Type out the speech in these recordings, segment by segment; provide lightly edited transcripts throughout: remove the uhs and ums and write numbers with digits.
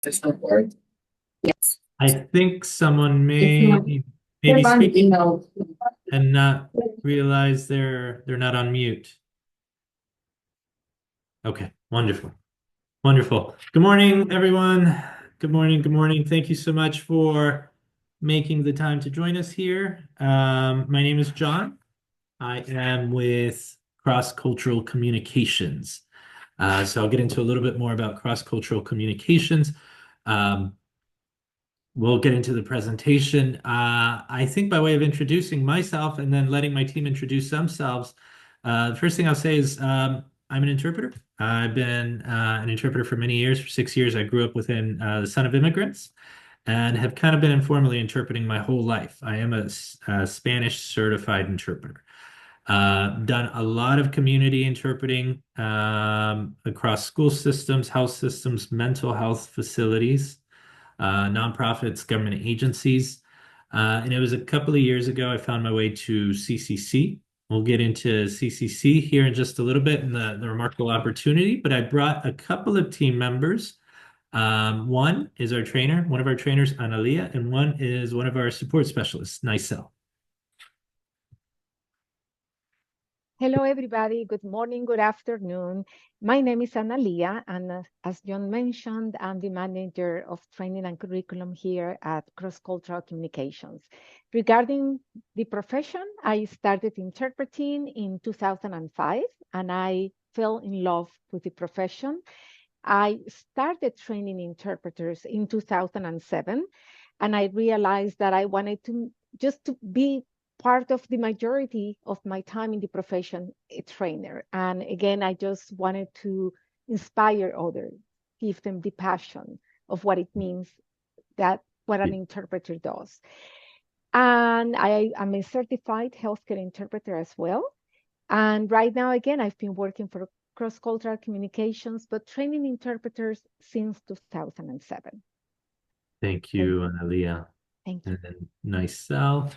Does not work. Yes. I think someone It's not. may They're be fine, speaking email. and not realize they're not on mute. Okay, wonderful. Wonderful. Good morning, everyone. Good morning. Good morning. Thank you so much for making the time to join us here. My name is John. I am with Cross Cultural Communications. So I'll get into a little bit more about cross cultural communications. Um, We'll get into the presentation. I think by way of introducing myself and then letting my team introduce themselves, the first thing I'll say is I'm an interpreter. I've been an interpreter for many years. For 6 years, I grew up within the Son of Immigrants and have kind of been informally interpreting my whole life. I am a Spanish certified interpreter. Done a lot of community interpreting across school systems, health systems, mental health facilities, nonprofits, government agencies. And it was a couple of years ago I found my way to CCC. We'll get into CCC here in just a little bit and the remarkable opportunity, but I brought a couple of team members. One is our trainer, one of our trainers, Analia, and one is one of our support specialists, Nicel. Hello, everybody. Good morning, good afternoon. My name is Analia, and as John mentioned, I'm the manager of training and curriculum here at Cross Cultural Communications. Regarding the profession, I started interpreting in 2005, and I fell in love with the profession. I started training interpreters in 2007, and I realized that I wanted to just to be part of the majority of my time in the profession, a trainer. And again, I just wanted to inspire others, give them the passion of what it means that what an interpreter does. And I am a certified healthcare interpreter as well. And right now, again, I've been working for cross-cultural communications, but training interpreters since 2007. Thank Thank you, Analia. thank you. And then Nicel.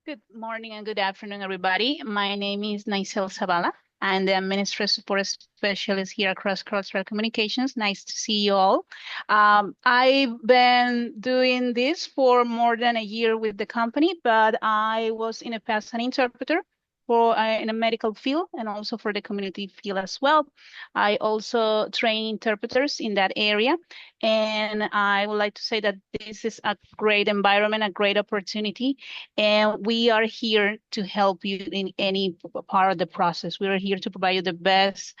Good morning and good afternoon, everybody. My name is Naisel Zavala. I'm the Administrative Support Specialist here across Crossrail Communications. Nice to see you all. I've been doing this for more than a year with the company, but I was in the past an interpreter for in a medical field and also for the community field as well. I also train interpreters in that area. And I would like to say that this is a great environment, a great opportunity, and we are here to help you in any part of the process. We are here to provide you the best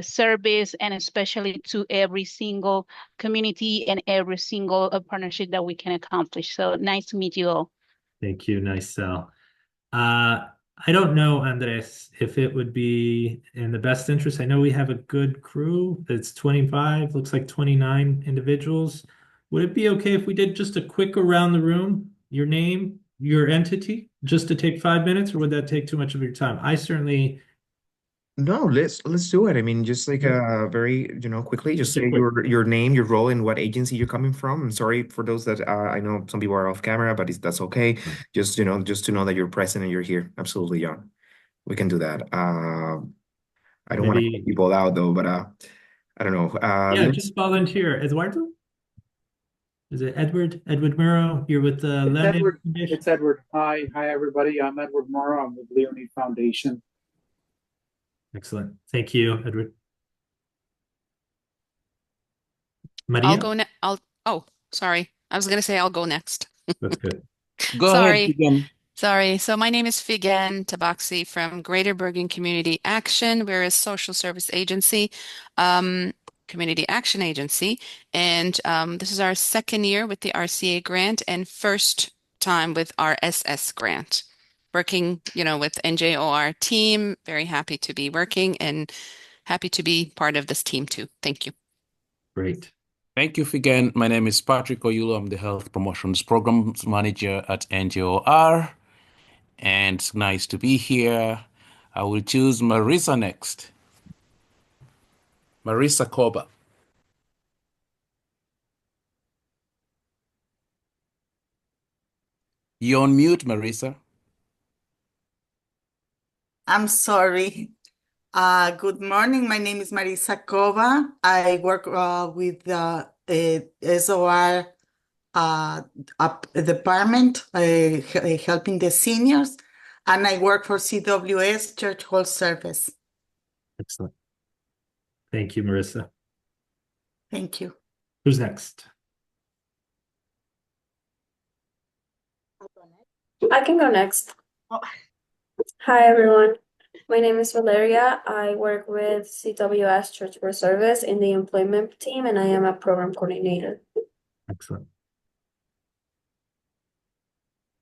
service, and especially to every single community and every single partnership that we can accomplish. So nice to meet you all. Thank you, Nicel. I don't know, Andres, if it would be in the best interest. I know we have a good crew. It's 25, looks like 29 individuals. Would it be okay if we did just a quick around the room, your name, your entity, just to take 5 minutes, or would that take too much of your time? I certainly, No, let's do it. I mean, just like very, quickly, just just a say quick. your name, your role, and what agency you're coming from. I'm sorry for those that I know some people are off camera, but that's okay. Just to know that you're present and you're here. Absolutely, John. We can do that. I don't want to call Maybe, people out though, but I don't know. yeah, just volunteer. Eduardo? Is it Edward? Edward Murrow? You're with the It's Leonid Edward. Foundation? It's Edward. Hi, everybody. I'm Edward Morrow. I'm with Leonid Foundation. Excellent. Thank you, Edward. I'll Maria? go next. Oh, sorry. I was going to say I'll go next. That's good. Go ahead, Sorry. begin. Sorry. So my name is Figen Tabaksi from Greater Bergen Community Action. We're a social service agency, um, community action agency, and this is our second year with the RCA grant and first time with our SS grant. Working, with NJOR team. Very happy to be working and happy to be part of this team too. Thank you. Great. Thank you again. My name is Patrick Oyulo. I'm the Health Promotions Programs Manager at NGOR, and it's nice to be here. I will choose Marisa next. Marisa Koba. You're on mute, Marisa. I'm sorry. Good morning. My name is Marisa Cova. I work with the SOR department, helping the seniors, and I work for CWS Church Hall Service. Excellent. Thank you, Marissa. Thank you. Who's next? I can go next. Oh. Hi, everyone. My name is Valeria. I work with CWS Church World Service in the employment team, and I am a program coordinator. Excellent.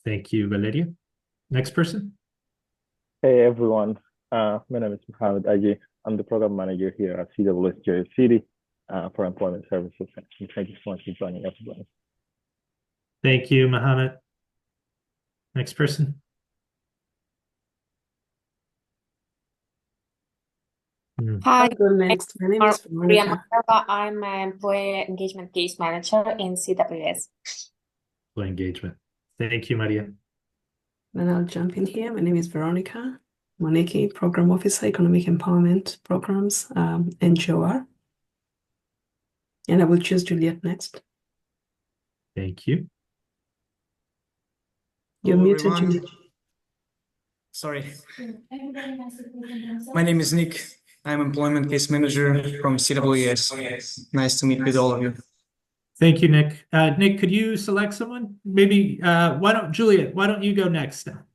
Thank you, Valeria. Next person. Hey everyone, my name is Mohammed Aji. I'm the program manager here at CWS Jersey City for Employment Services. And thank you so much for joining everybody. Thank you, Mohammed. Next person. Hi, I'll go next. My name is Brianna Veronica. Silva. I'm an employee engagement case manager in CWS. Engagement. Thank you, Maria. Then I'll jump in here. My name is Veronica Moneki, Program Officer, Economic Empowerment Programs, NGOR. And I will choose Juliet next. Thank you. You're Hello, muted, everyone. Juliet. Sorry. My name is Nick. I'm employment case manager from CWS. Nice to meet with all of you. Thank you, Nick. Nick, could you select someone? Maybe, Juliet, why don't you go next now?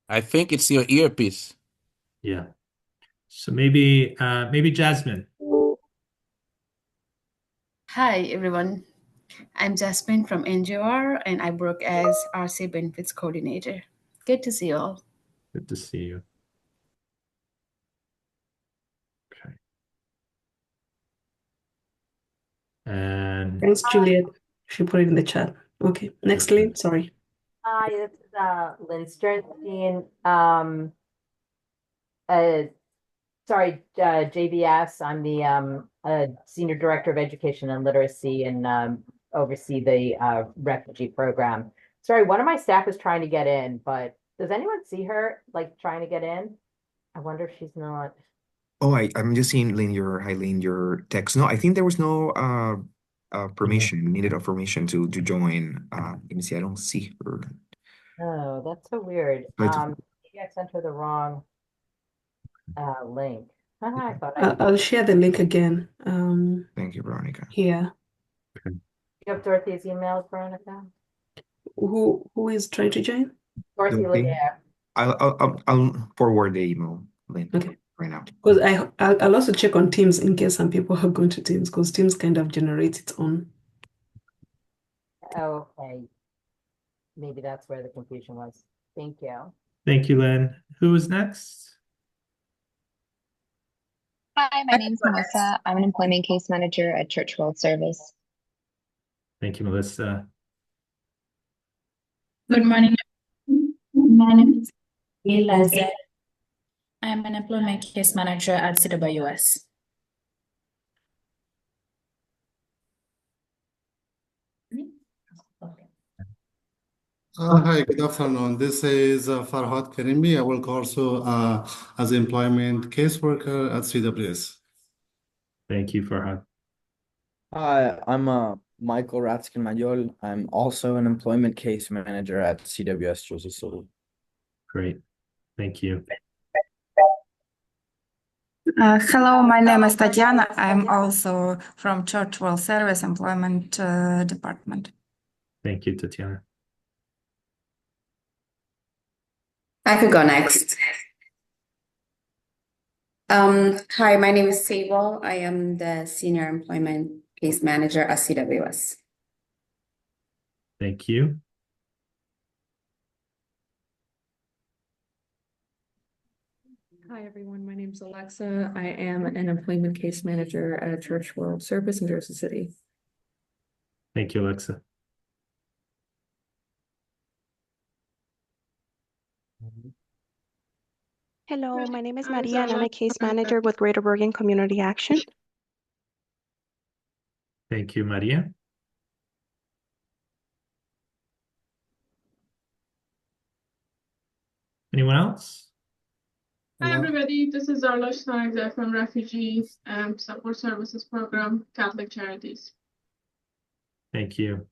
I think it's your earpiece. Yeah. So maybe Jasmine. Hi, everyone. I'm Jasmine from NGOR, and I work as RC Benefits Coordinator. Good to see you all. Good to see you. Okay. And Thanks, Juliet. She put it in the chat. Okay, next, Lynn. Sorry. Hi, this is Lynn Sternstein. JVS. I'm the Senior Director of Education and Literacy and oversee the refugee program. Sorry, one of my staff is trying to get in, but does anyone see her like trying to get in? I wonder if she's not. Oh, I'm just seeing Lynn, your text. No, I think there was no permission, needed a permission to join. Let me see, I don't see her. Oh, that's so weird. Right. Maybe I sent her the wrong link. I thought I'll share the link again. Thank you, Veronica. Here. You have Dorothy's email, Veronica? Who is trying to join? Dorothy Laguerre. I'll forward the email, Lynn. Okay. Right now. Because I'll also check on Teams in case some people have gone to Teams, because Teams kind of generates its own. Okay. Maybe that's where the confusion was. Thank you. thank you, Lynn. Who is next? Hi, my name's Melissa. I'm an employment case manager at Church World Service. Thank you, Melissa. Good morning. My name is Eliza. I'm an employment case manager at CWS. Hi, good afternoon. This is Farhad Karimi. I work also as an employment caseworker at CWS. Thank you, Farhad. Hi, I'm Michael Ratskin-Mayol. I'm also an employment case manager at CWS Jersey City. Great. Thank you. Hello, my name is Tatiana. I'm also from Church World Service Employment Department. Thank you, Tatiana. I could go next. Hi, my name is Sable. I am the Senior Employment Case Manager at CWS. Thank you. Hi, everyone. My name is Alexa. I am an employment case manager at Church World Service in Jersey City. Thank you, Alexa. Hello, my name is Maria, and I'm a case manager with Greater Bergen Community Action. Thank you, Maria. Anyone else? Hi, everybody. This is Arlosh Sanagza from Refugee Support Services Program, Catholic Charities. Thank you.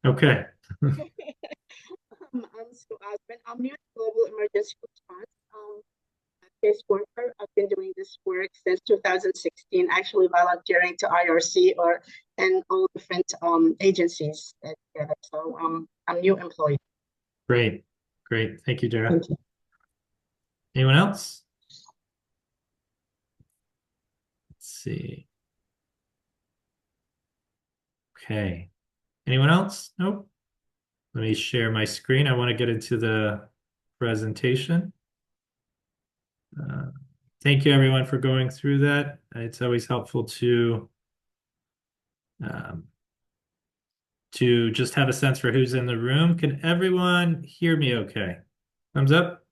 Okay. I'm Sue Osmond. I'm new to Global Emergency Response caseworker. I've been doing this work since 2016, actually volunteering to IRC and all different agencies together. So I'm a new employee. Great. Great. Thank you, Dara. Anyone else? Let's see. Okay. Anyone else? Nope. Let me share my screen. I want to get into the presentation. Thank you, everyone, for going through that. It's always helpful to just have a sense for who's in the room. Can everyone hear me okay? Thumbs up.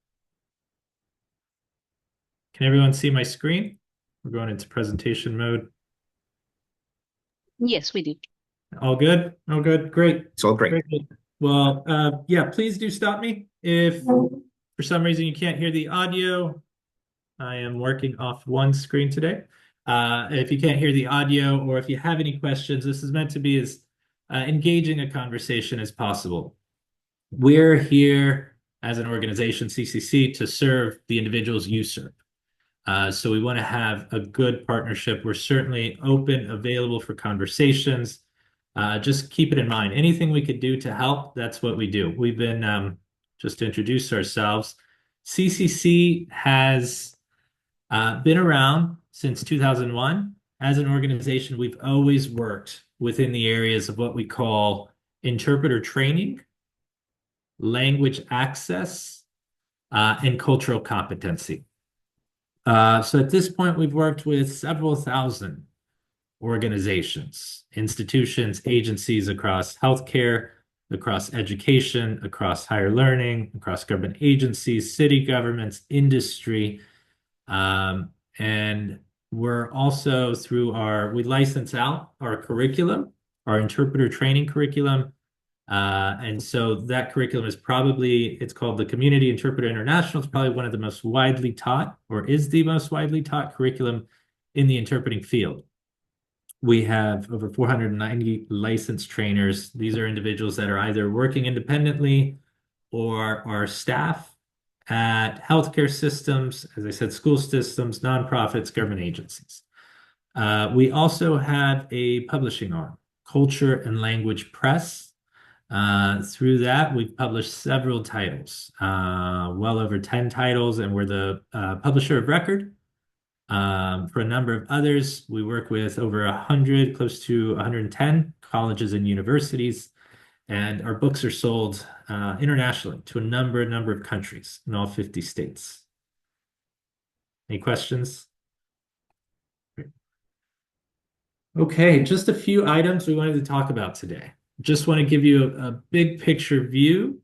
Can everyone see my screen? We're going into presentation mode. Yes, we do. All good? All good. Great. It's all great. Great. Well, yeah, please do stop me if for some reason you can't hear the audio. I am working off one screen today. If you can't hear the audio or if you have any questions, this is meant to be as engaging a conversation as possible. We're here as an organization, CCC, to serve the individuals you serve. So we want to have a good partnership. We're certainly open, available for conversations. Just keep it in mind. Anything we could do to help, that's what we do. We've been, just to introduce ourselves, CCC has been around since 2001. As an organization, we've always worked within the areas of what we call interpreter training, language access, and cultural competency. So at this point, we've worked with several thousand organizations, institutions, agencies across healthcare, across education, across higher learning, across government agencies, city governments, industry. And we're also we license out our curriculum, our interpreter training curriculum. And so that curriculum is it's called the Community Interpreter International. It's probably one of the most widely taught, or is the most widely taught curriculum in the interpreting field. We have over 490 licensed trainers. These are individuals that are either working independently or are staff at healthcare systems, as I said, school systems, nonprofits, government agencies. We also have a publishing arm, Culture and Language Press. Through that, we've published several titles, well over 10 titles, and we're the publisher of record. For a number of others, we work with over 100, close to 110 colleges and universities, and our books are sold internationally to a number of countries in all 50 states. Any questions? Okay, just a few items we wanted to talk about today. Just want to give you a big picture view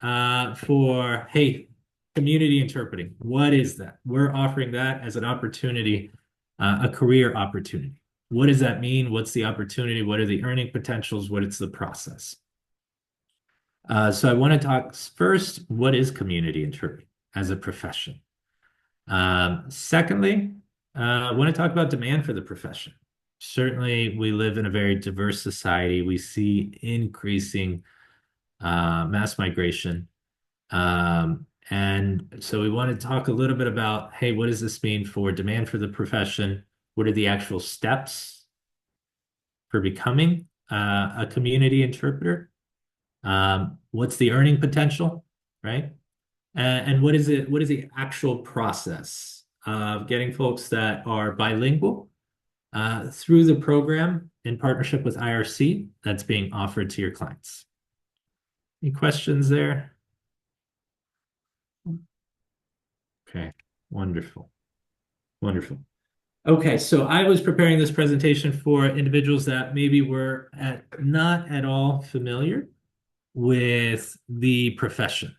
for, hey, community interpreting. What is that? We're offering that as an opportunity, a career opportunity. What does that mean? What's the opportunity? What are the earning potentials? What is the process? So I want to talk first, what is community interpreting as a profession? Secondly, I want to talk about demand for the profession. Certainly, we live in a very diverse society. We see increasing mass migration. And so we want to talk a little bit about, hey, what does this mean for demand for the profession? What are the actual steps for becoming a community interpreter? What's the earning potential, right? And what is the actual process of getting folks that are bilingual through the program in partnership with IRC that's being offered to your clients? Any questions there? Okay, wonderful. Wonderful. Okay, so I was preparing this presentation for individuals that maybe were not at all familiar with the profession.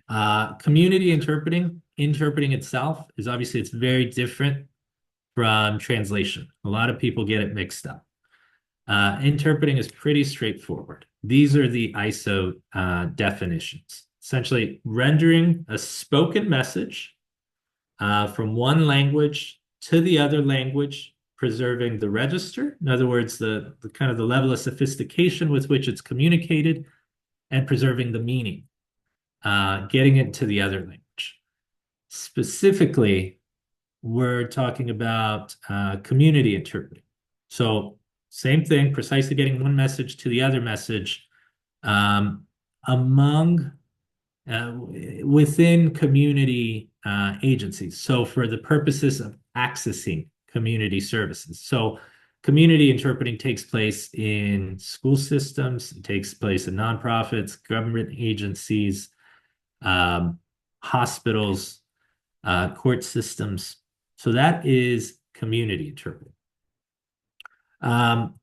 Community interpreting itself is obviously, it's very different from translation. A lot of people get it mixed up. Interpreting is pretty straightforward. These are the ISO definitions. Essentially, rendering a spoken message from one language to the other language, preserving the register. In other words, the kind of the level of sophistication with which it's communicated, and preserving the meaning, getting it to the other language. Specifically, we're talking about community interpreting. So same thing, precisely getting one message to the other message within community agencies. So for the purposes of accessing community services. So community interpreting takes place in school systems, it takes place in nonprofits, government agencies, hospitals, court systems. So that is community interpreting. And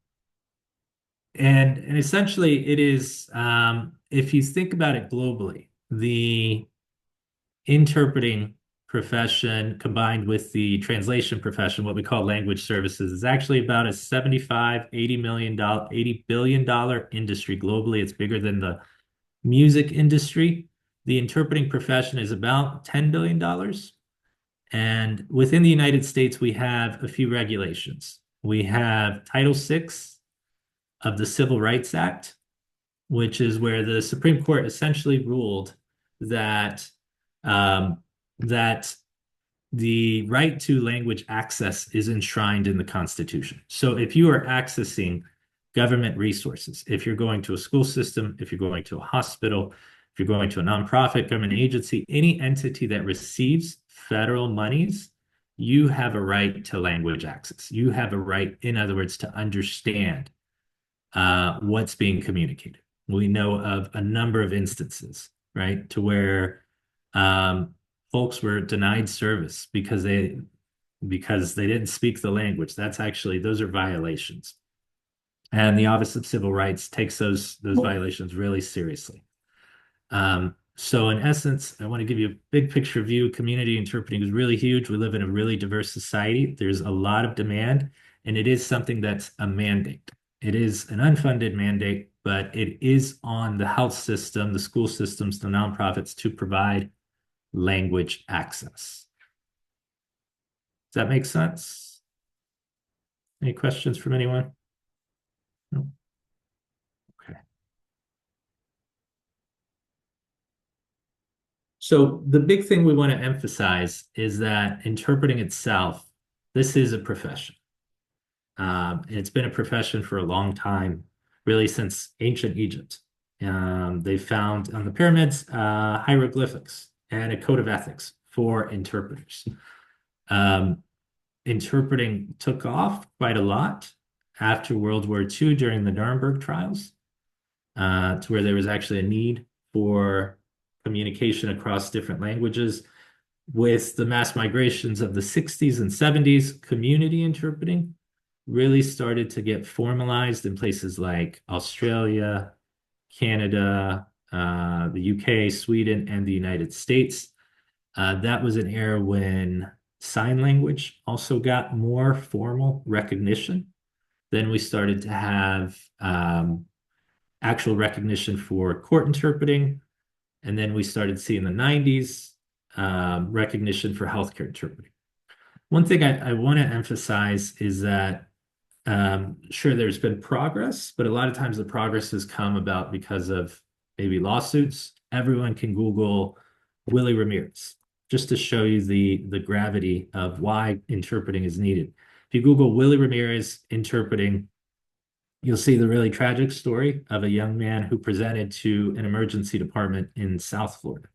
essentially it is, if you think about it globally, the interpreting profession combined with the translation profession, what we call language services, is actually about a $80 billion industry globally. It's bigger than the music industry. The interpreting profession is about $10 billion. And within the United States, we have a few regulations. We have Title VI of the Civil Rights Act, which is where the Supreme Court essentially ruled that that the right to language access is enshrined in the Constitution. So if you are accessing government resources, if you're going to a school system, if you're going to a hospital, if you're going to a nonprofit, government agency, any entity that receives federal monies, you have a right to language access. You have a right, in other words, to understand what's being communicated. We know of a number of instances, right, to where folks were denied service because they didn't speak the language. Those are violations. And the Office of Civil Rights takes those violations really seriously. So in essence, I want to give you a big picture view. Community interpreting is really huge. We live in a really diverse society. There's a lot of demand, and it is something that's a mandate. It is an unfunded mandate, but it is on the health system, the school systems, the nonprofits to provide language access. Does that make sense? Any questions from anyone? No? Okay. So the big thing we want to emphasize is that interpreting itself, this is a profession. It's been a profession for a long time, really since ancient Egypt. They found on the pyramids hieroglyphics and a code of ethics for interpreters. Interpreting took off quite a lot after World War II during the Nuremberg trials, to where there was actually a need for communication across different languages. With the mass migrations of the 60s and 70s, community interpreting really started to get formalized in places like Australia, Canada, the UK, Sweden, and the United States. That was an era when sign language also got more formal recognition. Then we started to have actual recognition for court interpreting. And then we started to see in the 90s recognition for healthcare interpreting. One thing I want to emphasize is that sure, there's been progress, but a lot of times the progress has come about because of maybe lawsuits. Everyone can Google Willie Ramirez just to show you the gravity of why interpreting is needed. If you Google Willie Ramirez interpreting, you'll see the really tragic story of a young man who presented to an emergency department in South Florida.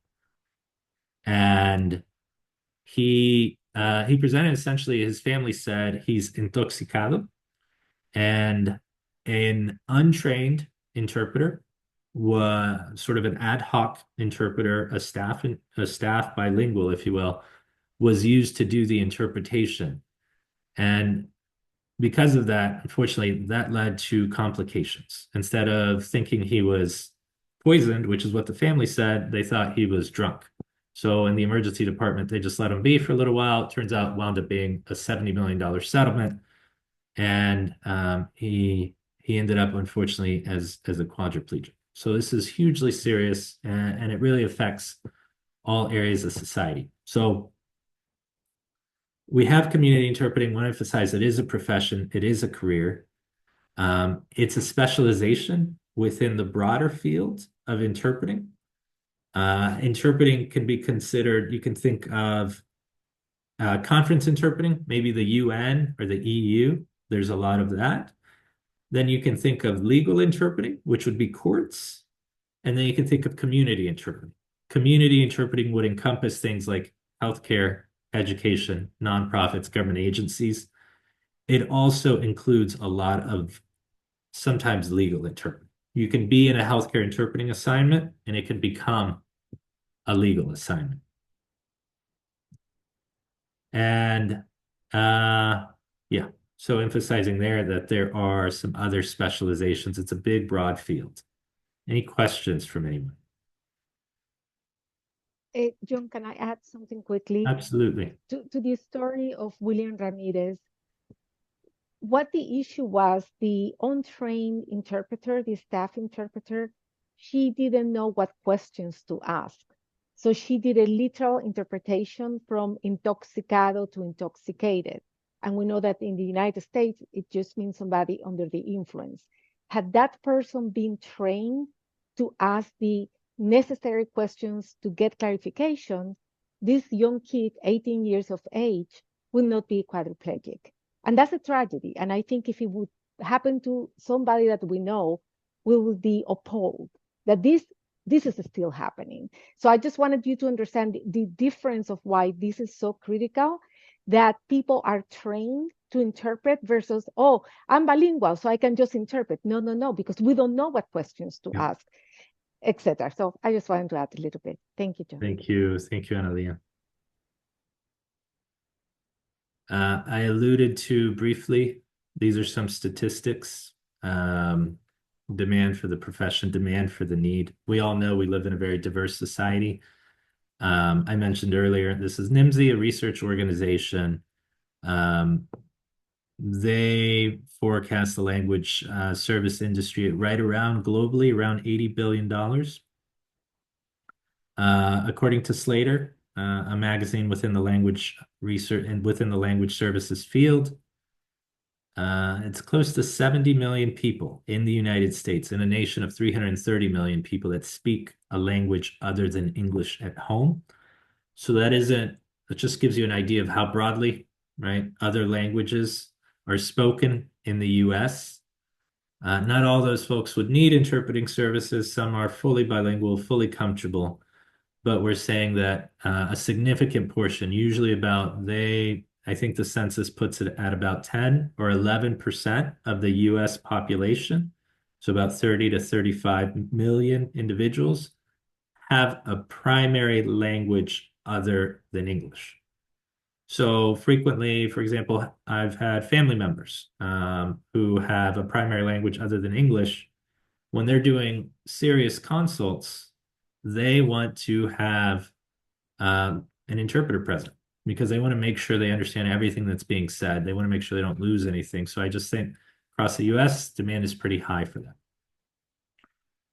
And he presented essentially, his family said he's intoxicado, and an untrained interpreter, was sort of an ad hoc interpreter, a staff bilingual, if you will, was used to do the interpretation. And because of that, unfortunately, that led to complications. Instead of thinking he was poisoned, which is what the family said, they thought he was drunk. So in the emergency department, they just let him be for a little while. It turns out it wound up being a $70 million settlement. And he he ended up, unfortunately, as a quadriplegic. So this is hugely serious, and it really affects all areas of society. So we have community interpreting. I want to emphasize it is a profession, it is a career. It's a specialization within the broader field of interpreting. Interpreting can be considered, you can think of conference interpreting, maybe the UN or the EU. There's a lot of that. Then you can think of legal interpreting, which would be courts. And then you can think of community interpreting. Community interpreting would encompass things like healthcare, education, nonprofits, government agencies. It also includes a lot of sometimes legal interpreting. You can be in a healthcare interpreting assignment and it can become a legal assignment. And yeah, so emphasizing there that there are some other specializations. It's a big, broad field. Any questions from anyone? John, can I add something quickly? Absolutely. To the story of William Ramirez, what the issue was, the untrained interpreter, the staff interpreter, she didn't know what questions to ask. So she did a literal interpretation from intoxicado to intoxicated. And we know that in the United States, it just means somebody under the influence. Had that person been trained to ask the necessary questions to get clarification, this young kid, 18 years of age, will not be quadriplegic. And that's a tragedy. And I think if it would happen to somebody that we know, we will be appalled that this is still happening. So I just wanted you to understand the difference of why this is so critical, that people are trained to interpret versus, oh, I'm bilingual, so I can just interpret. No, because we don't know what questions to ask, etc. So I just wanted to add a little bit. Thank you, John. Thank you, Analia. I alluded to briefly, these are some statistics. Demand for the profession, demand for the need. We all know we live in a very diverse society. I mentioned earlier, this is NIMSY, a research organization. They forecast the language service industry at right around globally, around $80 billion. According to Slater, a magazine within the language research and within the language services field, it's close to 70 million people in the United States, in a nation of 330 million people that speak a language other than English at home. So that just gives you an idea of how broadly, right, other languages are spoken in the US. Not all those folks would need interpreting services. Some are fully bilingual, fully comfortable, but we're saying that a significant portion, usually I think the census puts it at about 10 or 11% of the US population. So about 30 to 35 million individuals have a primary language other than English. So frequently, for example, I've had family members who have a primary language other than English. When they're doing serious consults, they want to have an interpreter present, because they want to make sure they understand everything that's being said. They want to make sure they don't lose anything. So I just think across the US, demand is pretty high for that.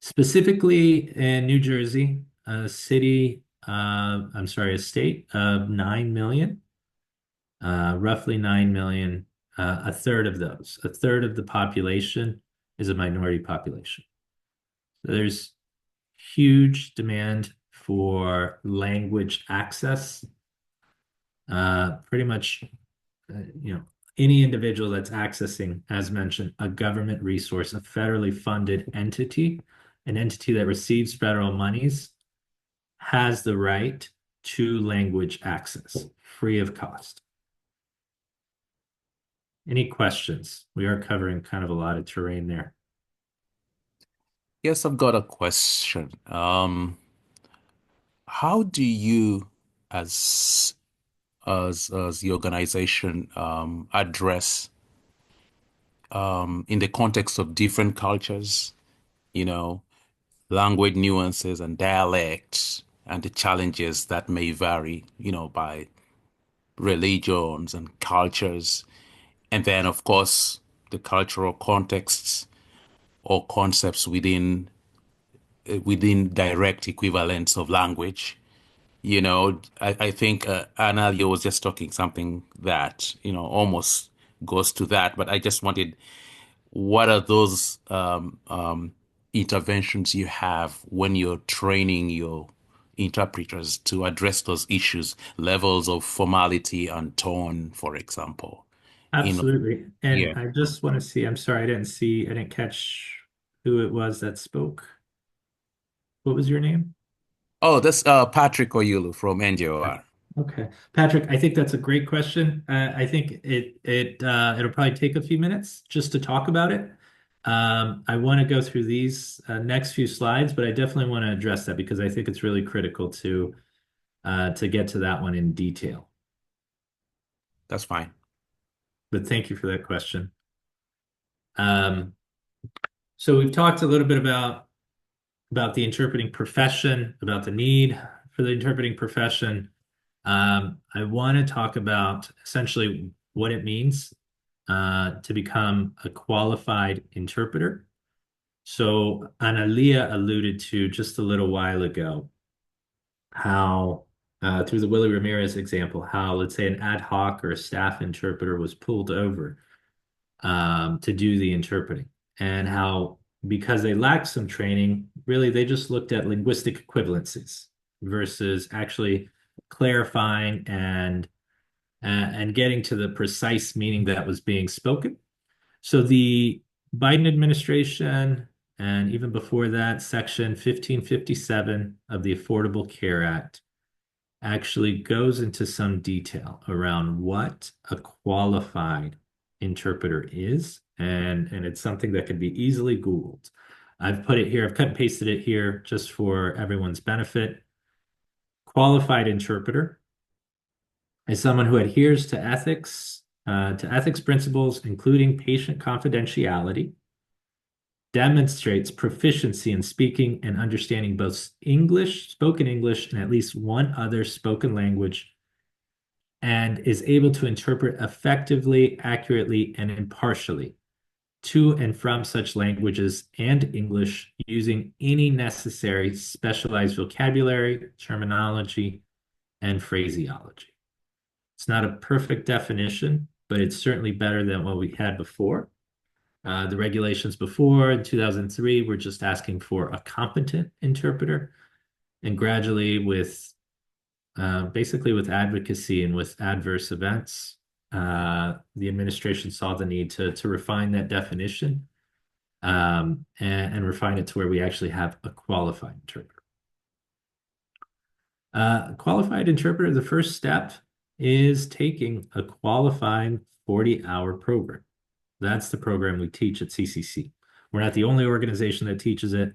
Specifically in New Jersey, a state of 9 million, roughly 9 million, a third of the population is a minority population. So there's huge demand for language access. Pretty much, any individual that's accessing, as mentioned, a government resource, a federally funded entity, an entity that receives federal monies, has the right to language access, free of cost. Any questions? We are covering kind of a lot of terrain there. Yes, I've got a question. How do you, as the organization, address in the context of different cultures, language nuances and dialects, and the challenges that may vary, by religions and cultures, and then of course the cultural contexts or concepts within direct equivalents of language. I think Analia was just talking something that, almost goes to that, but I just wanted, what are those interventions you have when you're training your interpreters to address those issues, levels of formality and tone, for example? Absolutely. And Yeah. I just want to see, I'm sorry, I didn't catch who it was that spoke. What was your name? Oh, that's Patrick Oyulu from NJOR. Okay. Patrick, I think that's a great question. I think it'll probably take a few minutes just to talk about it. I want to go through these next few slides, but I definitely want to address that because I think it's really critical to get to that one in detail. That's fine. But thank you for that question. So we've talked a little bit about the interpreting profession, about the need for the interpreting profession. I want to talk about essentially what it means to become a qualified interpreter. So Analia alluded to just a little while ago how through the Willie Ramirez example, how let's say an ad hoc or a staff interpreter was pulled over to do the interpreting, and how because they lacked some training, really they just looked at linguistic equivalencies versus actually clarifying and getting to the precise meaning that was being spoken. So the Biden administration, and even before that, Section 1557 of the Affordable Care Act actually goes into some detail around what a qualified interpreter is, and it's something that can be easily Googled. I've put it here, I've cut and pasted it here just for everyone's benefit. Qualified interpreter is someone who adheres to ethics principles, including patient confidentiality, demonstrates proficiency in speaking and understanding both spoken English, and at least one other spoken language, and is able to interpret effectively, accurately, and impartially to and from such languages and English using any necessary specialized vocabulary, terminology, and phraseology. It's not a perfect definition, but it's certainly better than what we had before. The regulations before in 2003 were just asking for a competent interpreter, and gradually with basically with advocacy and with adverse events, the administration saw the need to refine that definition and refine it to where we actually have a qualified interpreter. Qualified interpreter, the first step is taking a qualifying 40-hour program. That's the program we teach at CCC. We're not the only organization that teaches it,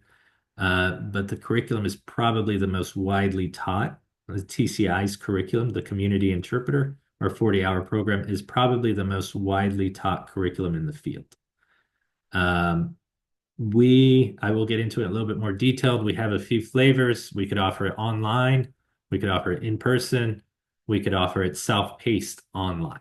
but the curriculum is probably the most widely taught. The TCI's curriculum, the Community Interpreter, our 40-hour program, is probably the most widely taught curriculum in the field. I will get into it a little bit more detailed. We have a few flavors. We could offer it online. We could offer it in person. We could offer it self-paced online.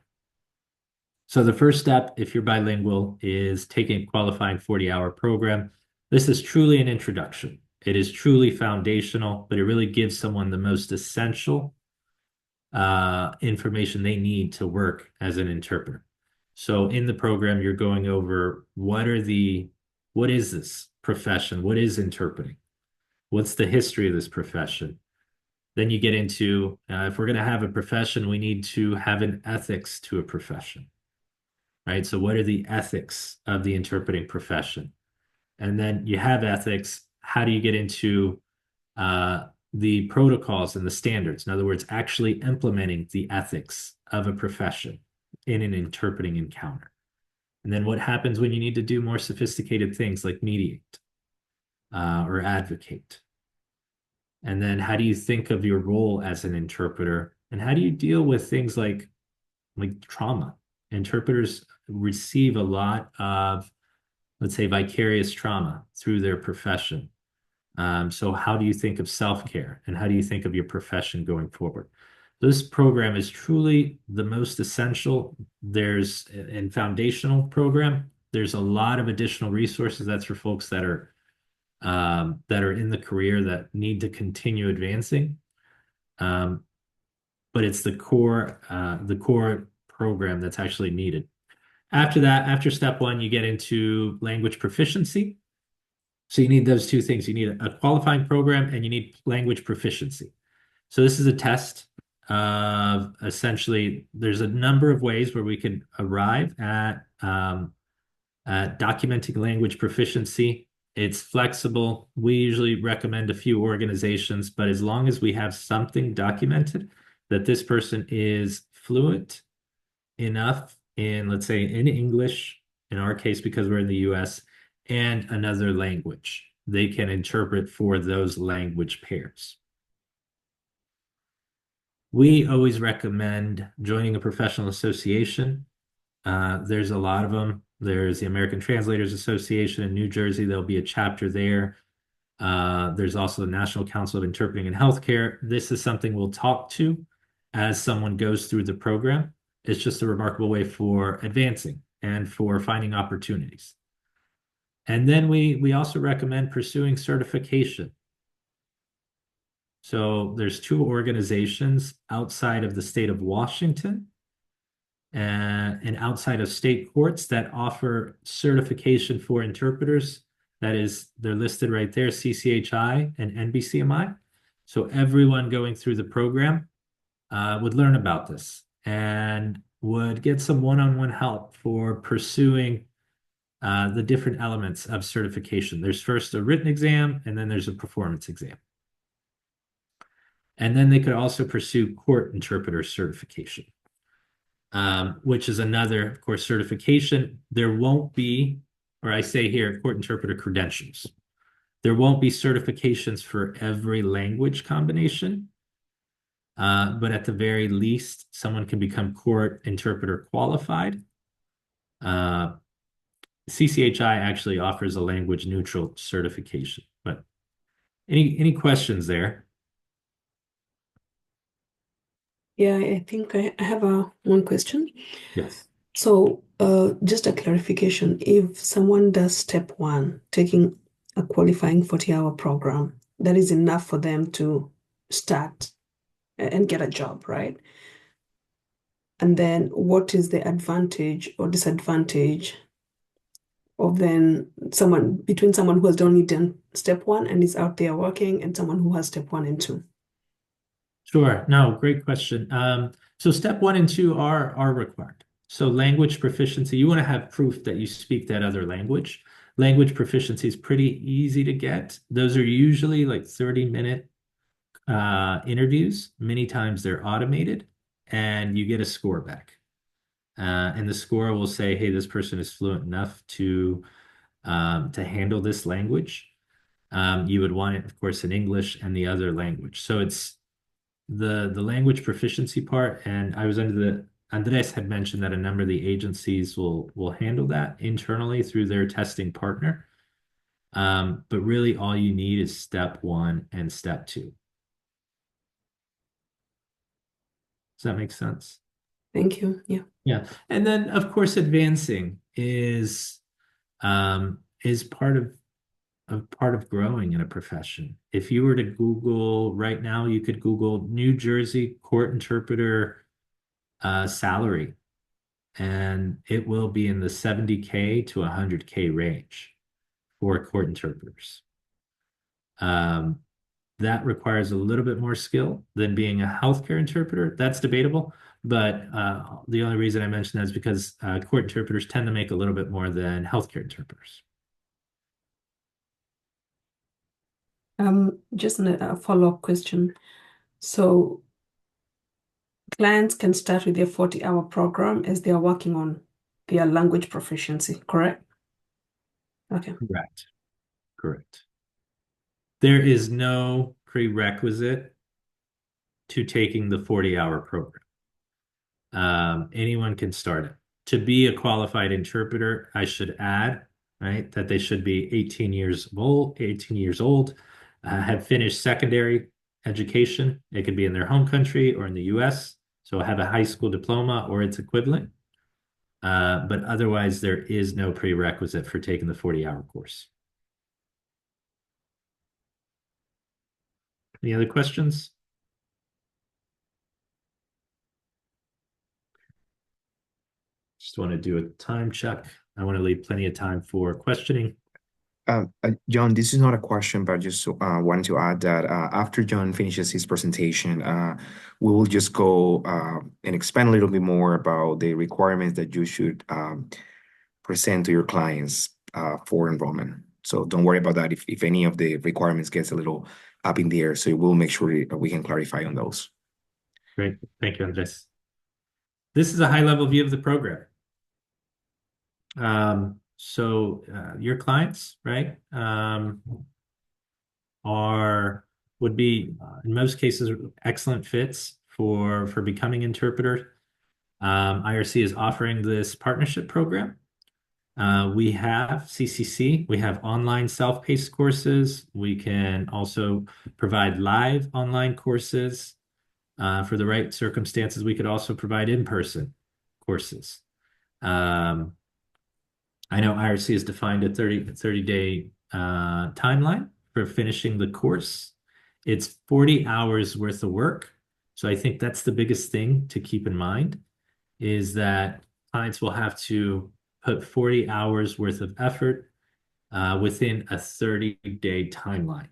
So the first step, if you're bilingual, is taking a qualifying 40-hour program. This is truly an introduction. It is truly foundational, but it really gives someone the most essential information they need to work as an interpreter. So in the program, you're going over what is this profession? What is interpreting? What's the history of this profession? Then you get into, if we're going to have a profession, we need to have an ethics to a profession, right? So what are the ethics of the interpreting profession? And then you have ethics. How do you get into the protocols and the standards? In other words, actually implementing the ethics of a profession in an interpreting encounter. And then what happens when you need to do more sophisticated things like mediate or advocate? And then how do you think of your role as an interpreter? And how do you deal with things like trauma? Interpreters receive a lot of, let's say, vicarious trauma through their profession. So how do you think of self-care, and how do you think of your profession going forward? This program is truly the most essential and foundational program. There's a lot of additional resources. That's for folks that are in the career that need to continue advancing. But it's the core program that's actually needed. After that, after step one, you get into language proficiency. So you need those two things. You need a qualifying program and you need language proficiency. So this is a test of essentially, there's a number of ways where we can arrive at documenting language proficiency. It's flexible. We usually recommend a few organizations, but as long as we have something documented that this person is fluent enough in, let's say, in English, in our case, because we're in the US, and another language, they can interpret for those language pairs. We always recommend joining a professional association. There's a lot of them. There's the American Translators Association in New Jersey. There'll be a chapter there. There's also the National Council of Interpreting in Healthcare. This is something we'll talk to as someone goes through the program. It's just a remarkable way for advancing and for finding opportunities. And then we also recommend pursuing certification. So there's two organizations outside of the state of Washington and outside of state courts that offer certification for interpreters. That is, they're listed right there, CCHI and NBCMI. So everyone going through the program would learn about this and would get some one-on-one help for pursuing the different elements of certification. There's first a written exam, and then there's a performance exam. And then they could also pursue court interpreter certification, which is another, of course, certification. There won't be, or I say here, court interpreter credentials. There won't be certifications for every language combination, but at the very least, someone can become court interpreter qualified. CCHI actually offers a language neutral certification. But any questions there? Yeah, I think I have one question. Yes. So, just a clarification. If someone does step one, taking a qualifying 40-hour program, that is enough for them to start and get a job, right? And then what is the advantage or disadvantage of then between someone who has only done step one and is out there working and someone who has step 1 and 2? Sure. No, great question. So step 1 and 2 are required. So language proficiency, you want to have proof that you speak that other language. Language proficiency is pretty easy to get. Those are usually like 30-minute interviews. Many times they're automated and you get a score back. And the score will say, hey, this person is fluent enough to handle this language. You would want it, of course, in English and the other language. So it's the language proficiency part, and I was Andres had mentioned that a number of the agencies will handle that internally through their testing partner. But really all you need is step 1 and step 2. Does that make sense? Thank you. Yeah. Yeah. And then of course advancing is part of growing in a profession. If you were to Google right now, you could Google New Jersey court interpreter salary, and it will be in the $70K to $100K range for court interpreters. That requires a little bit more skill than being a healthcare interpreter. That's debatable, but the only reason I mention that is because court interpreters tend to make a little bit more than healthcare interpreters. Just a follow-up question. So clients can start with their 40-hour program as they are working on their language proficiency, correct? Okay. Correct. There is no prerequisite to taking the 40-hour program. Anyone can start it. To be a qualified interpreter, I should add, right, that they should be 18 years old, have finished secondary education. It could be in their home country or in the US. So have a high school diploma or its equivalent. But otherwise, there is no prerequisite for taking the 40-hour course. Any other questions? Just want to do a time check. I want to leave plenty of time for questioning. John, this is not a question, but just wanted to add that after John finishes his presentation, we will just go and expand a little bit more about the requirements that you should present to your clients for enrollment. So don't worry about that if any of the requirements gets a little up in the air. So we'll make sure we can clarify on those. Great. Thank you, Andres. This is a high-level view of the program. So your clients, right, would be in most cases excellent fits for becoming interpreter. IRC is offering this partnership program. We have CCC, we have online self-paced courses. We can also provide live online courses. For the right circumstances, we could also provide in-person courses. I know IRC has defined a 30-day timeline for finishing the course. It's 40 hours worth of work. So I think that's the biggest thing to keep in mind is that clients will have to put 40 hours worth of effort within a 30-day timeline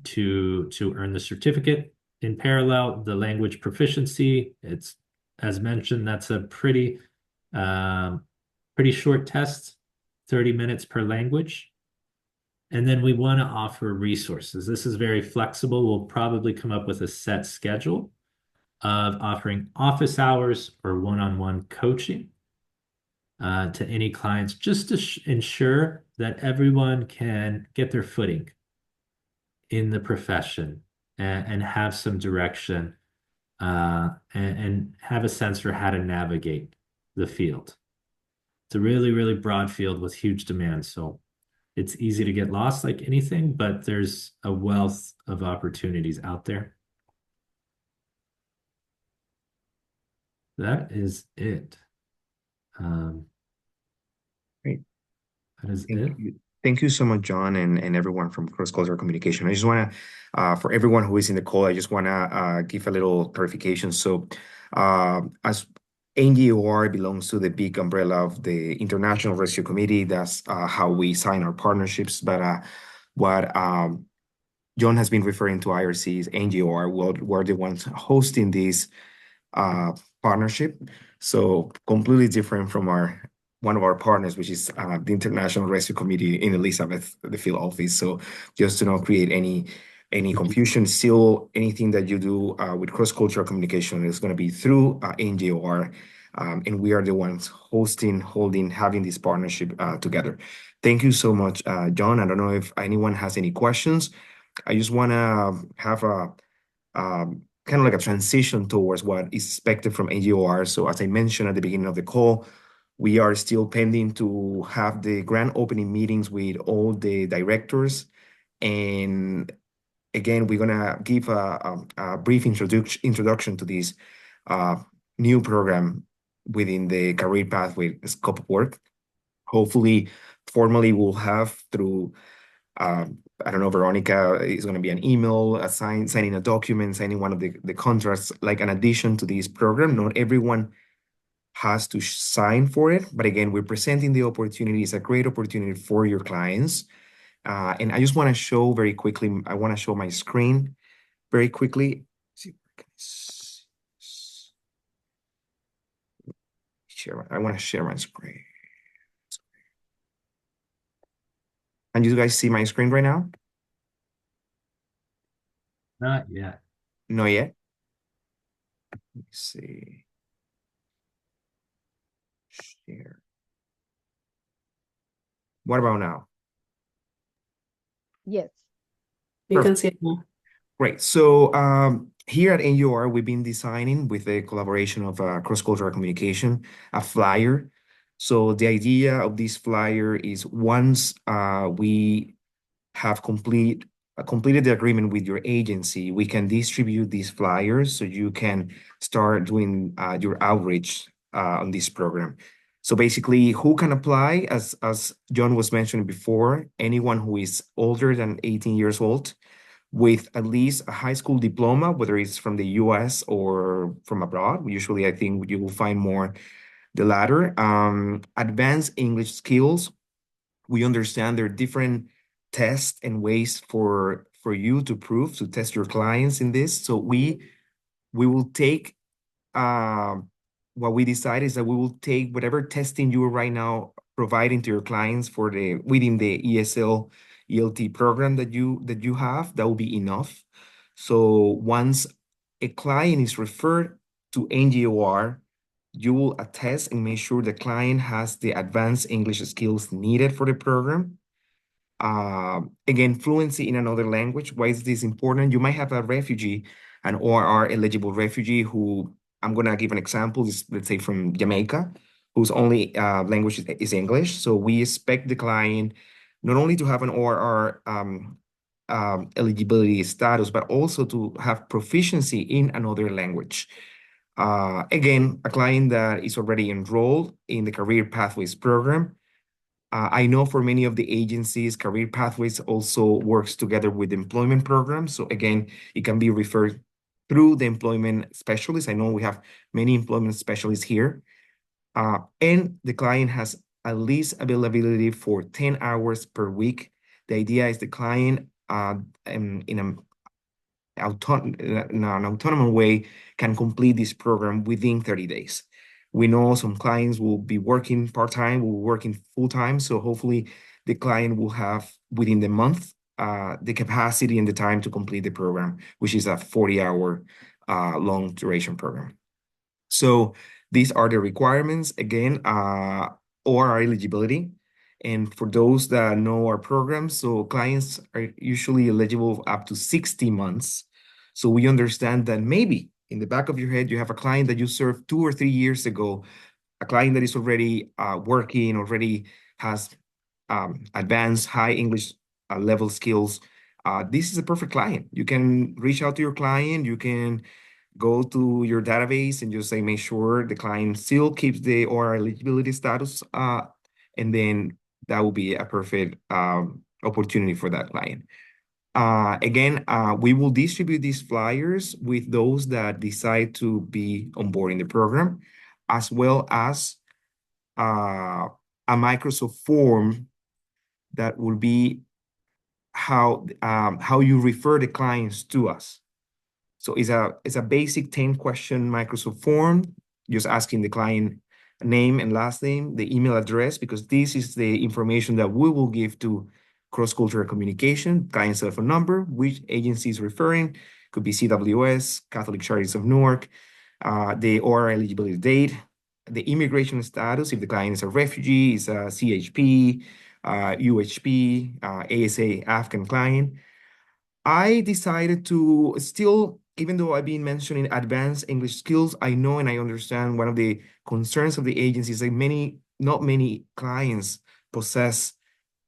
to earn the certificate. In parallel, the language proficiency, it's, as mentioned, that's a pretty short test, 30 minutes per language. And then we want to offer resources. This is very flexible. We'll probably come up with a set schedule of offering office hours or one-on-one coaching to any clients, just to ensure that everyone can get their footing in the profession and have some direction and have a sense for how to navigate the field. It's a really, really broad field with huge demand. So it's easy to get lost like anything, but there's a wealth of opportunities out there. That is it. Great. That is it. Thank you so much, John, and everyone from Cross Cultural Communication. I just want to, for everyone who is in the call, I just want to give a little clarification. So as NGOR belongs to the big umbrella of the International Rescue Committee, that's how we sign our partnerships. But what John has been referring to IRC is NGOR. We're the ones hosting this partnership. So completely different from one of our partners, which is the International Rescue Committee in Elizabeth, the field office. So just to not create any confusion, still anything that you do with cross-cultural communication is going to be through NGOR, and we are the ones having this partnership together. Thank you so much, John. I don't know if anyone has any questions. I just want to have a kind of like a transition towards what is expected from NGOR. So as I mentioned at the beginning of the call, we are still pending to have the grand opening meetings with all the directors. And again, we're going to give a brief introduction to this new program within the career pathway scope of work. Hopefully, formally, we'll have through, I don't know, Veronica is going to be an email, signing a document, signing one of the contracts, like an addition to this program. Not everyone has to sign for it. But again, we're presenting the opportunity. It's a great opportunity for your clients. And I just want to show very quickly, I want to show my screen very quickly. I want to share my screen. And you guys see my screen right now? Not yet. Not yet? Let me see. Share. What about now? Yes. You can see it now. Great. So here at NGOR, we've been designing with the collaboration of cross-cultural communication, a flyer. So the idea of this flyer is once we have completed the agreement with your agency, we can distribute these flyers so you can start doing your outreach on this program. So basically, who can apply? As John was mentioning before, anyone who is older than 18 years old with at least a high school diploma, whether it's from the US or from abroad. Usually, I think you will find more the latter. Advanced English skills. We understand there are different tests and ways for you to prove, to test your clients in this. So we will take what we decide is that we will take whatever testing you are right now providing to your clients for within the ESL ELT program that you have, that will be enough. So once a client is referred to NGOR, you will attest and make sure the client has the advanced English skills needed for the program. Again, fluency in another language. Why is this important? You might have a refugee, an ORR eligible refugee who, I'm going to give an example, is, let's say, from Jamaica, whose only language is English. So we expect the client not only to have an ORR eligibility status, but also to have proficiency in another language. Again, a client that is already enrolled in the Career Pathways program. I know for many of the agencies, Career Pathways also works together with employment programs. So again, it can be referred through the employment specialist. I know we have many employment specialists here. And the client has at least availability for 10 hours per week. The idea is the client in an autonomous way can complete this program within 30 days. We know some clients will be working part-time, will be working full-time. So hopefully the client will have within the month the capacity and the time to complete the program, which is a 40-hour long duration program. So these are the requirements. Again, ORR eligibility. And for those that know our program, so clients are usually eligible up to 60 months. So we understand that maybe in the back of your head, you have a client that you served 2 or 3 years ago, a client that is already working, already has advanced high English level skills. This is a perfect client. You can reach out to your client. You can go to your database and just say, make sure the client still keeps the ORR eligibility status. And then that will be a perfect opportunity for that client. Again, we will distribute these flyers with those that decide to be on board in the program, as well as a Microsoft form that will be how you refer the clients to us. So it's a basic 10-question Microsoft form, just asking the client name and last name, the email address, because this is the information that we will give to cross-cultural communication, client cell phone number, which agency is referring, could be CWS, Catholic Charities of Newark, the ORR eligibility date, the immigration status, if the client is a refugee, is a CHP, UHP, ASA, Afghan client. I decided to still, even though I've been mentioning advanced English skills, I know and I understand one of the concerns of the agency is that not many clients possess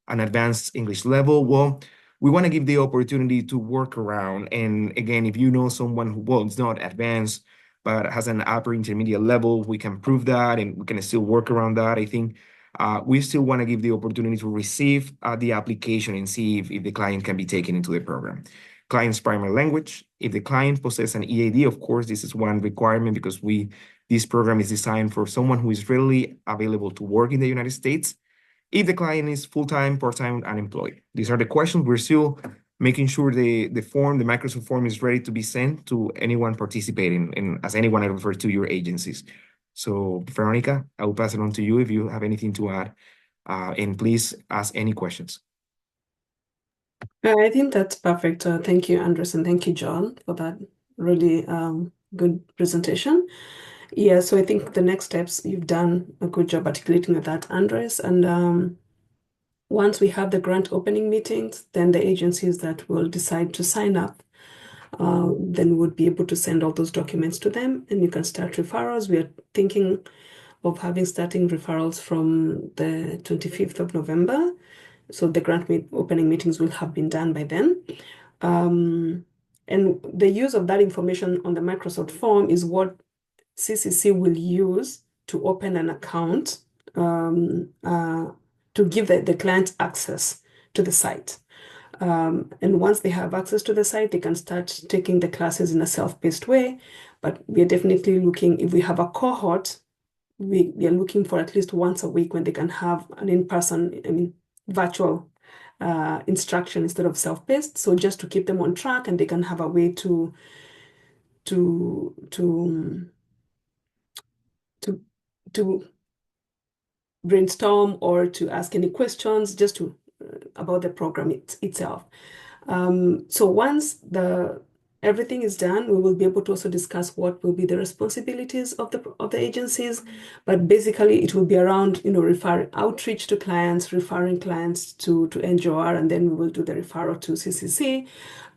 an advanced English level. Well, we want to give the opportunity to work around. And again, if you know someone who, well, it's not advanced, but has an upper intermediate level, we can prove that and we can still work around that. I think we still want to give the opportunity to receive the application and see if the client can be taken into the program. Client's primary language. If the client possesses an EAD, of course, this is one requirement because this program is designed for someone who is readily available to work in the United States. If the client is full-time, part-time, unemployed. These are the questions. We're still making sure the form, the Microsoft form is ready to be sent to anyone participating, and as anyone I refer to your agencies. So Veronica, I will pass it on to you if you have anything to add, and please ask any questions. I think that's perfect. Thank you, Andres, and thank you, John, for that really good presentation. Yeah, so I think the next steps, you've done a good job articulating that, Andres. And once we have the grant opening meetings, then the agencies that will decide to sign up, then we'll be able to send all those documents to them, and you can start referrals. We are thinking of starting referrals from the 25th of November. So the grant opening meetings will have been done by then. And the use of that information on the Microsoft form is what CCC will use to open an account to give the client access to the site. And once they have access to the site, they can start taking the classes in a self-paced way. But we are definitely looking, if we have a cohort, we are looking for at least once a week when they can have an in-person, virtual instruction instead of self-paced. So just to keep them on track, and they can have a way to brainstorm or to ask any questions just about the program itself. So once everything is done, we will be able to also discuss what will be the responsibilities of the agencies. But basically, it will be around referring outreach to clients, referring clients to NJOR, and then we will do the referral to CCC.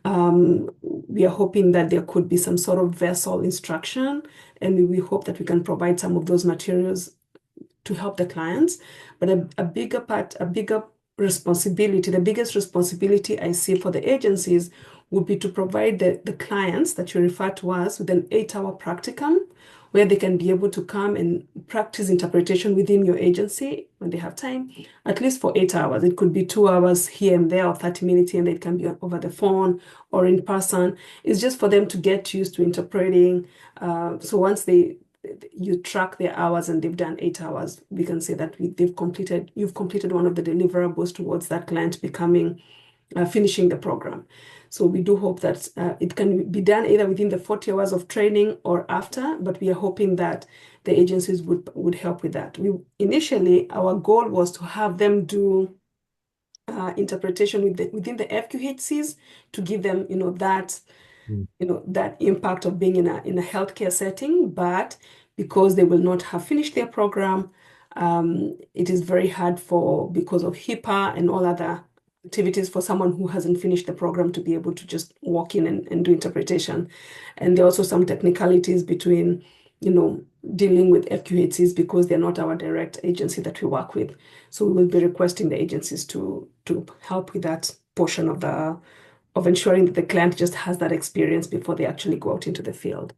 We are hoping that there could be some sort of vessel instruction, and we hope that we can provide some of those materials to help the clients. But a bigger responsibility, the biggest responsibility I see for the agencies would be to provide the clients that you refer to us with an 8-hour practicum where they can be able to come and practice interpretation within your agency when they have time, at least for 8 hours. It could be 2 hours here and there or 30 minutes here, and it can be over the phone or in person. It's just for them to get used to interpreting. So once you track their hours and they've done 8 hours, we can say that you've completed one of the deliverables towards that client finishing the program. So we do hope that it can be done either within the 40 hours of training or after, but we are hoping that the agencies would help with that. Initially, our goal was to have them do interpretation within the FQHCs to give them, that impact of being in a healthcare setting. But because they will not have finished their program, it is very hard because of HIPAA and all other activities for someone who hasn't finished the program to be able to just walk in and do interpretation. And there are also some technicalities between, dealing with FQHCs because they're not our direct agency that we work with. So we will be requesting the agencies to help with that portion of ensuring that the client just has that experience before they actually go out into the field.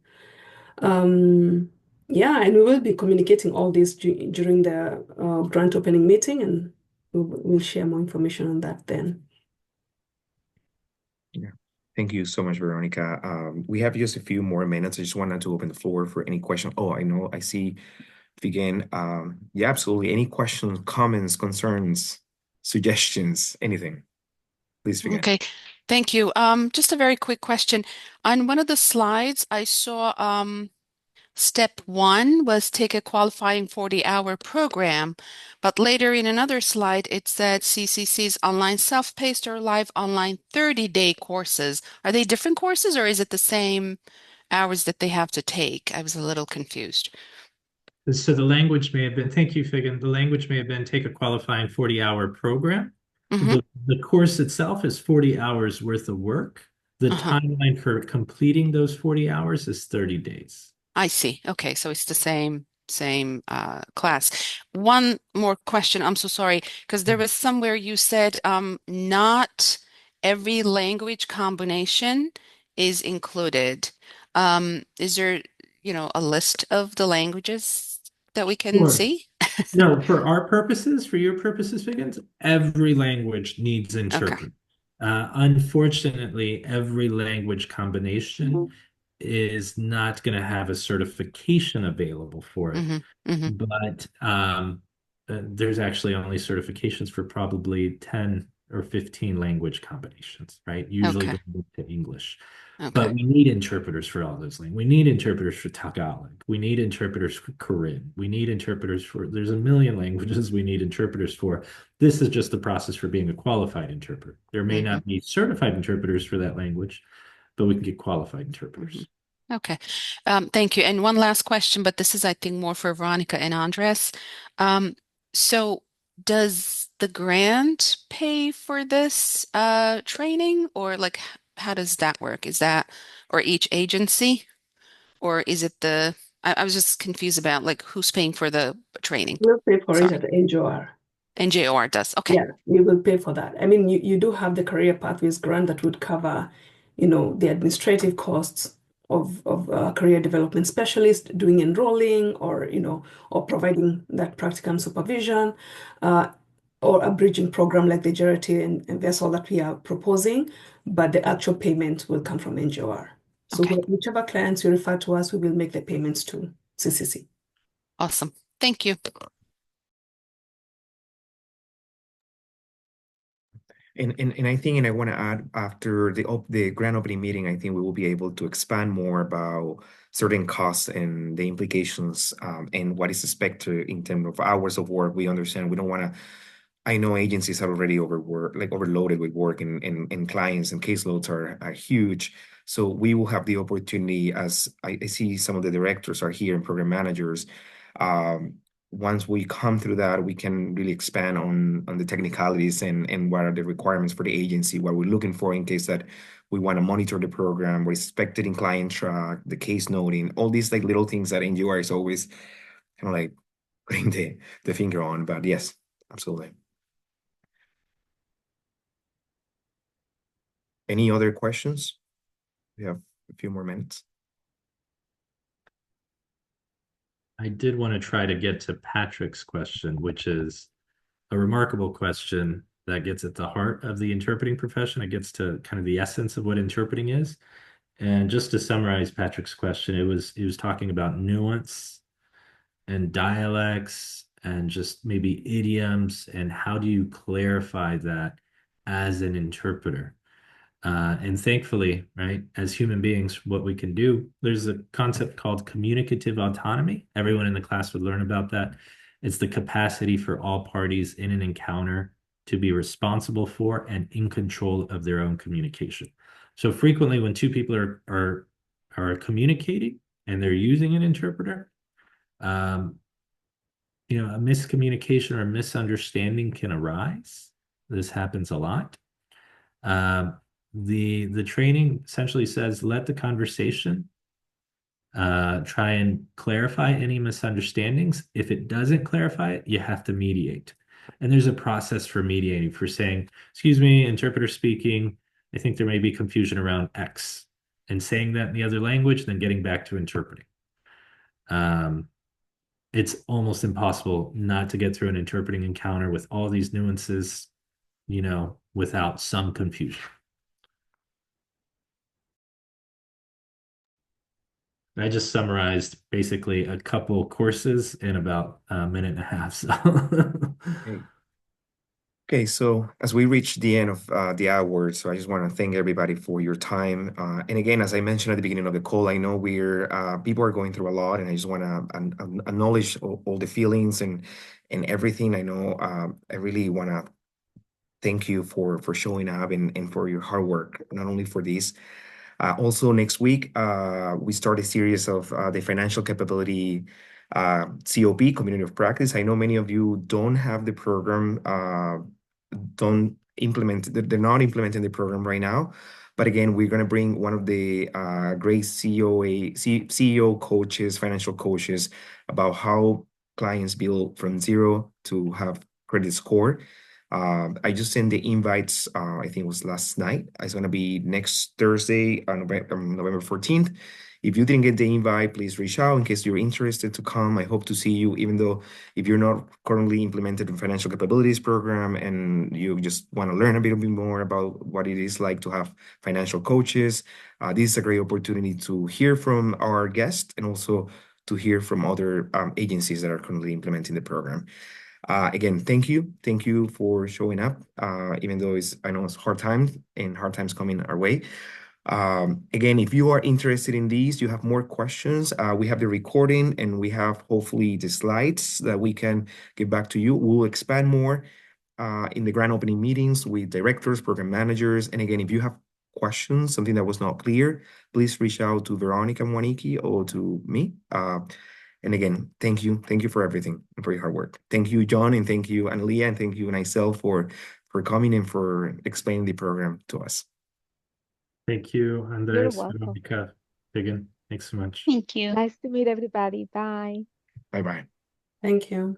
And we will be communicating all this during the grant opening meeting, and we'll share more information on that then. Yeah. Thank you so much, Veronica. We have just a few more minutes. I just wanted to open the floor for any question. Oh, I see Figen. Yeah, absolutely. Any questions, comments, concerns, suggestions, anything? Please, Figen. Okay, thank you. Just a very quick question. On one of the slides, I saw step 1 was take a qualifying 40-hour program, but later in another slide, it said CCC's online self-paced or live online 30-day courses. Are they different courses, or is it the same hours that they have to take? I was a little confused. So the language may have been, thank you, Figen. The language may have been take a qualifying 40-hour program. Mm-hmm. The course itself is 40 hours worth of work. The timeline for completing those 40 hours is 30 days. I see. Okay, so it's the same class. One more question. I'm so sorry, because there was somewhere you said not every language combination is included. Is there, a list of the languages that we can see? No, for our purposes, for your purposes, Figgins, every language needs interpret. Unfortunately, every language combination is not going to have a certification available for it. But there's actually only certifications for probably 10 or 15 language combinations, right? Usually going to English. But we need interpreters for all those languages. We need interpreters for Tagalog. We need interpreters for Korean. We need interpreters there's a million languages we need interpreters for. This is just the process for being a qualified interpreter. There may not be certified interpreters for that language, but we can get qualified interpreters. Okay. Thank you. And one last question, but this is, I think, more for Veronica and Andres. So does the grant pay for this training, or how does that work? Is that, or each agency, or is it I was just confused about who's paying for the training? We'll pay for it at NJOR. NJOR does. Okay. Yeah, we will pay for that. I mean, you do have the Career Pathways grant that would cover, the administrative costs career development specialists doing enrolling or, or providing that practicum supervision, or a bridging program like the Jarity and Vessel that we are proposing, but the actual payment will come from NGOR. So whichever clients you refer to us, we will make the payments to CCC. Awesome. Thank you. And I think, and I want to add, after the grand opening meeting, I think we will be able to expand more about certain costs and the implications, and what is expected in terms of hours of work. We understand we don't want to. I know agencies are already overloaded with work, and clients and caseloads are huge. So we will have the opportunity, as I see some of the directors are here and program managers. Once we come through that, we can really expand on the technicalities and what are the requirements for the agency, what we're looking for in case that we want to monitor the program, what is expected in client track, the case noting, all these like little things that NGOR is always kind of like putting the finger on. But yes, absolutely. Any other questions? We have a few more minutes. I did want to try to get to Patrick's question, which is a remarkable question that gets at the heart of the interpreting profession. It gets to kind of the essence of what interpreting is. And just to summarize Patrick's question, he was talking about nuance and dialects and just maybe idioms, and how do you clarify that as an interpreter? And thankfully, right, as human beings, what we can do, there's a concept called communicative autonomy. Everyone in the class would learn about that. It's the capacity for all parties in an encounter to be responsible for and in control of their own communication. So frequently when two people are communicating and they're using an interpreter, a miscommunication or a misunderstanding can arise. This happens a lot. The training essentially says, let the conversation try and clarify any misunderstandings. If it doesn't clarify it, you have to mediate. And there's a process for mediating, for saying, excuse me, interpreter speaking, I think there may be confusion around X, and saying that in the other language, then getting back to interpreting. It's almost impossible not to get through an interpreting encounter with all these nuances, without some confusion. I just summarized basically a couple courses in about a minute and a half. So. Okay, so as we reach the end of the hour, so I just want to thank everybody for your time. And again, as I mentioned at the beginning of the call, I know people are going through a lot, and I just want to acknowledge all the feelings and everything. I know I really want to thank you for showing up and for your hard work, not only for this. Also, next week, we start a series of the financial capability COP, Community of Practice. I know many of you don't have the program, they're not implementing the program right now. But again, we're going to bring one of the great CEO coaches, financial coaches, about how clients build from zero to have credit score. I just sent the invites, I think it was last night. It's going to be next Thursday, November 14th. If you didn't get the invite, please reach out in case you're interested to come. I hope to see you, even though if you're not currently implemented in financial capabilities program and you just want to learn a bit more about what it is like to have financial coaches, this is a great opportunity to hear from our guests and also to hear from other agencies that are currently implementing the program. Again, thank you. Thank you for showing up, even though I know it's hard times and hard times coming our way. Again, if you are interested in these, you have more questions, we have the recording and we have hopefully the slides that we can get back to you. We'll expand more in the grand opening meetings with directors, program managers. And again, if you have questions, something that was not clear, please reach out to Veronica Mwaniki or to me. And again, thank you. Thank you for everything and for your hard work. Thank you, John, and thank you, Analia, and thank you, Naisel, for coming and for explaining the program to us. Thank you, Andres, Veronica, Megan. Thanks so much. Thank you. Nice to meet everybody. Bye. Bye-bye. Thank you.